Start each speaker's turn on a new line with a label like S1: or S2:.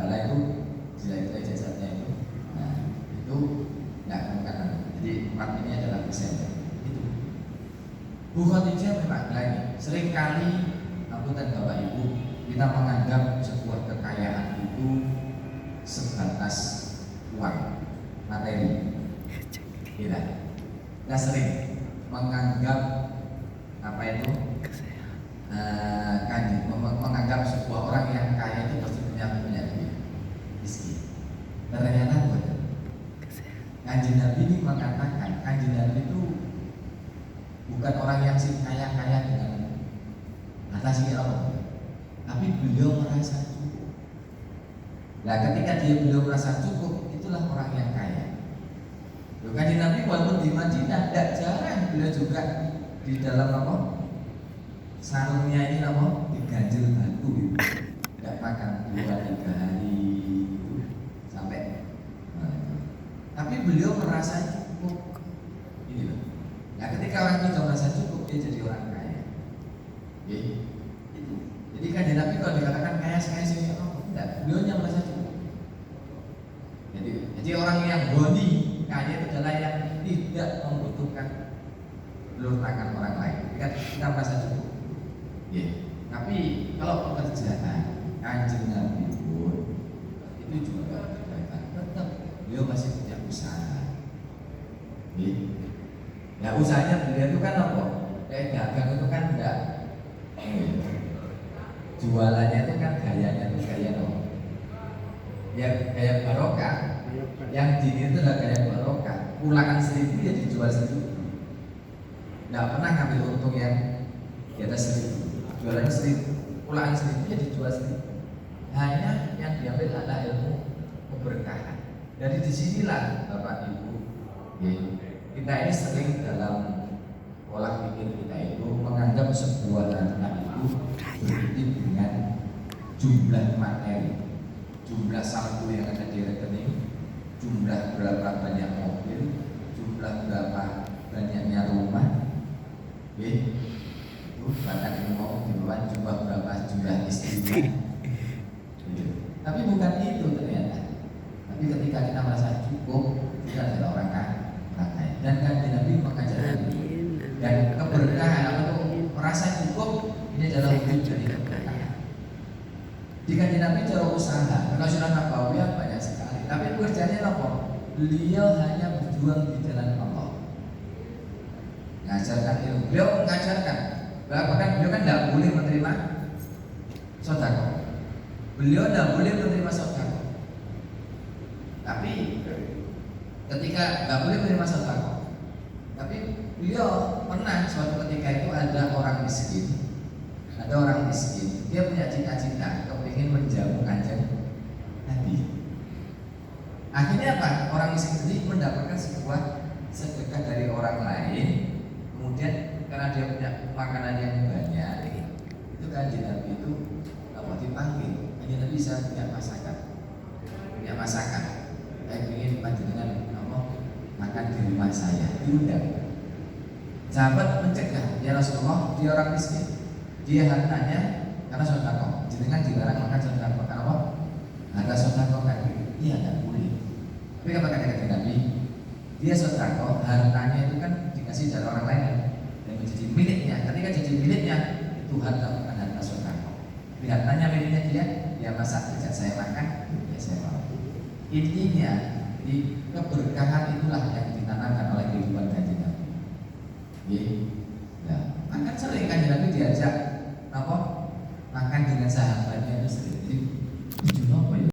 S1: pahala itu jelek-jelek jasadnya itu. Nah, itu nggak mengatakan. Jadi 4 ini adalah persen. Itu. Bu Khadijah memang lain. Seringkali dan Bapak Ibu kita menganggap sebuah kekayaan itu sebatas uang, materi. Kita sering menganggap apa itu menganggap sebuah orang yang kaya itu pasti punya duit, miskin. Ternyata bukan. Kanjeng Nabi ini mengatakan Kanjeng Nabi itu bukan orang yang kaya dengan atas Allah, tapi beliau merasa cukup. Nah, ketika beliau merasa cukup, itulah orang yang kaya. Kanjeng Nabi walaupun di Madinah tidak jarang beliau juga di dalam apa? Sarungnya ini apa? Diganjel batu gitu. Tidak makan 2-3 hari gitu, sampai. Tapi beliau merasa cukup. Ini loh. Nah, ketika orang itu merasa cukup, dia jadi orang kaya. Itu. Jadi Kanjeng Nabi kalau dikatakan kaya sih tidak, beliau yang merasa cukup. Jadi orang yang goni, kaya itu adalah yang tidak membutuhkan ulur tangan orang lain. Kita merasa cukup. Tapi kalau pekerjaan Kanjeng Nabi pun itu juga tetap beliau masih punya usaha. Ya usahanya beliau itu kan apa? Kayak dagang itu kan enggak. Jualannya itu kan gayanya itu gaya no. Ya gaya barokah. Yang dini itu adalah gaya barokah. Ulangan 1000 ya dijual 1000. Nggak pernah ngambil untung yang di atas 1000. Jualannya 1000. Ulangan 1000 ya dijual 1000. Hanya yang diambil adalah ilmu keberkahan. Dari disinilah Bapak Ibu, kita ini sering dalam pola pikir kita itu menganggap sebuah harta itu berarti dengan jumlah materi, jumlah saldo yang ada di rekening, jumlah berapa banyak mobil, jumlah berapa banyaknya rumah, itu bahkan yang mau duluan jumlah berapa jumlah istrinya. Tapi bukan itu ternyata. Tapi ketika kita merasa cukup, kita adalah orang kaya. Dan Kanjeng Nabi mengajarkan dan keberkahan atau merasa cukup ini adalah wujud dari keberkahan. Di Kanjeng Nabi cara usaha, kalau sudah nabawiyah banyak sekali. Tapi pekerjaannya apa? Beliau hanya berjuang di jalan Allah. Mengajarkan ilmu. Beliau mengajarkan. Bahkan beliau kan tidak boleh menerima sedekah. Beliau tidak boleh menerima sedekah. Tapi ketika nggak boleh menerima sedekah, tapi beliau pernah suatu ketika itu ada orang miskin, dia punya cita-cita, kepingin menjamu Kanjeng Nabi. Akhirnya apa? Orang miskin ini mendapatkan sebuah sedekah dari orang lain, kemudian karena dia punya makanan yang banyak, itu Kanjeng Nabi itu dipanggil, Kanjeng Nabi bisa punya masakan, saya ingin panjenengan makan di rumah saya, diundang. Sahabat mencegah, ya Rasulullah, dia orang miskin, dia hartanya karena sedekah, jenengan dilarang makan sedekah, karena apa? Harta sedekah kan, iya nggak boleh. Tapi apa kata Nabi? Dia sedekah, hartanya itu kan dikasih dari orang lain dan menjadi miliknya. Ketika jadi miliknya, itu harta bukan harta sedekah. Tapi hartanya miliknya dia masak, sejak saya makan, ya saya mau. Intinya di keberkahan itulah yang ditanamkan oleh kehidupan Kanjeng